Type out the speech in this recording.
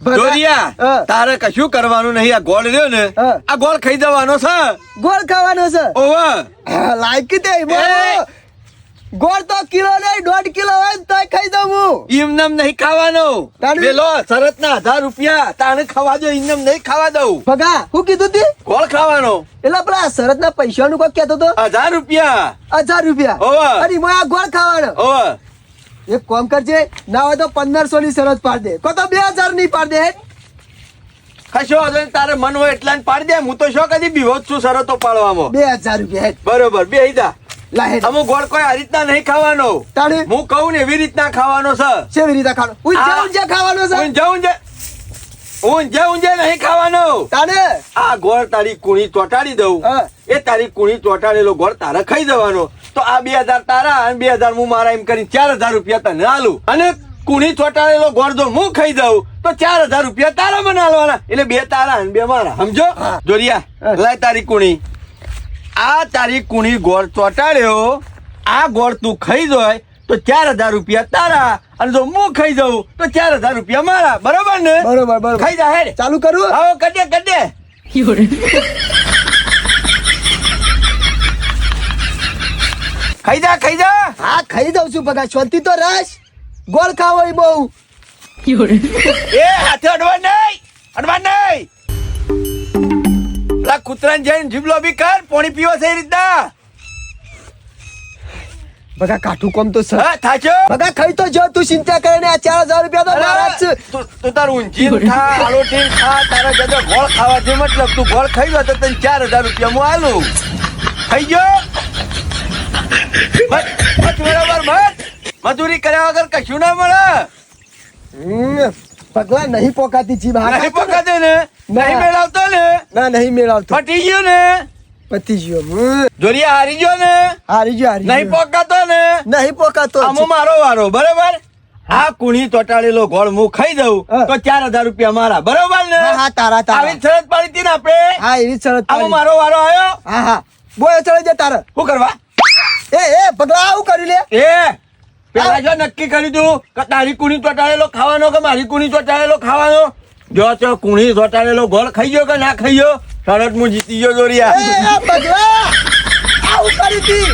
જોરિયા તારે કશું કરવાનું નહીં. આ ગોળ રહ્યો ને આ ગોળ ખાઈ જવાનો છે. ગોળ ખાવાનો છે. ઓવે લાયકી તે ગોળ તો કિલો નહીં 1.5 કિલો હોય ને તોય ખાઈ દઉં હું. ઇમનમ નહીં ખાવાનો. પેલો શરત ના 1000 રૂપિયા તાને ખાવા દો. ઇમનમ નહીં ખાવા દઉં. ભગા હું કીધું તી ગોળ ખાવાનો. એટલે પેલા શરત ના પૈસા નું કોઈ કેતો તો 1000 રૂપિયા. 1000 રૂપિયા. ઓવે અરે મોય આ ગોળ ખાવાનો. ઓવે એક કામ કરજે ના હોય તો 1500 ની શરત પાડ દે. કો તો 2000 ની પાડ દે. કશો વાંધો નહીં. તારે મન હોય એટલા ને પાડી દે. હું તો શું કદી બીવો જ છું શરતો પાડવામાં. 2000 રૂપિયા. બરોબર બેહી જા. લાહે અમુક ગોળ કોઈ આ રીતના નહીં ખાવાનો. તાણે હું કહું ને એવી રીતના ખાવાનો છે. કેવી રીતે ખાવાનો? ઊંઝે ખાવાનો છે. ઊંઝે નહીં ખાવાનો. તાણે આ ગોળ તારી કુણી ચોટાડી દઉં. એ તારી કુણી ચોટાડેલો ગોળ તારે ખાઈ જવાનો. તો આ 2000 તારા અને 2000 હું મારા એમ કરી 4000 રૂપિયા તને આલું. અને કુણી ચોટાડેલો ગોળ જો હું ખાઈ દઉં તો 4000 રૂપિયા તારા મને આલવાના. એટલે 2 તારા અને 2 મારા. સમજો જોરિયા? લાય તારી કુણી. આ તારી કુણી ગોળ ચોટાડ્યો. આ ગોળ તું ખાઈ જાય તો 4000 રૂપિયા તારા અને જો હું ખાઈ જાઉં તો 4000 રૂપિયા મારા. બરોબર ને? બરોબર. ખાઈ જા હેડ. ચાલુ કરું? આવો કડે. ખાઈ જા. હા ખાઈ દઉં છું ભગા. શાંતિ તો રસ. ગોળ ખાવો એ બહુ. એ હાથે અડવા નહીં. લા કૂતરાને જઈને જીભલો બી કર. પાણી પીવો છે એ રીતના. ભગા કાઠું કોમ તો સર. હા થાચો. ભગા ખાઈ તો જો. તું ચિંતા કરે ને. આ 4000 રૂપિયા તો મારા જ છે. તું તારું ઊંચી ખા આલોટી ખા. તારા જતો ગોળ ખાવા છે મતલબ. તું ગોળ ખાઈ ગયો તો તને 4000 રૂપિયા હું આલું. ખાઈ ગયો બરોબર. મજૂરી કર્યા વગર કશું ના મળે. પગલા નહીં પોકાતી જીભ. નહીં પકાતે ને. નહીં મેળવતો ને. ના નહીં મેળવતો. ફટી ગયો ને. પતી ગયો. જોરિયા હારી ગયો ને. હારી ગયો. નહીં પોકાતો ને. નહીં પોકાતો. આમાં મારો વારો. બરોબર. આ કુણી ચોટાડેલો ગોળ હું ખાઈ દઉં તો 4000 રૂપિયા મારા. બરોબર ને? હા તારા આવી શરત પાડી હતી ને આપણે. હા એવી શરત. આમાં મારો વારો આવ્યો. હા બોય ચડે છે તારે. શું કરવા? એ પગલા આવું કરી લે. પેલા જો નક્કી કર્યું તું કે તારી કુણી ચોટાડેલો ખાવાનો કે મારી કુણી ચોટાડેલો ખાવાનો. જો કુણી ચોટાડેલો ગોળ ખાઈ ગયો કે ના ખાઈ ગયો? શરત હું જીતી ગયો જોરિયા. પગલા આવું કરી હતી.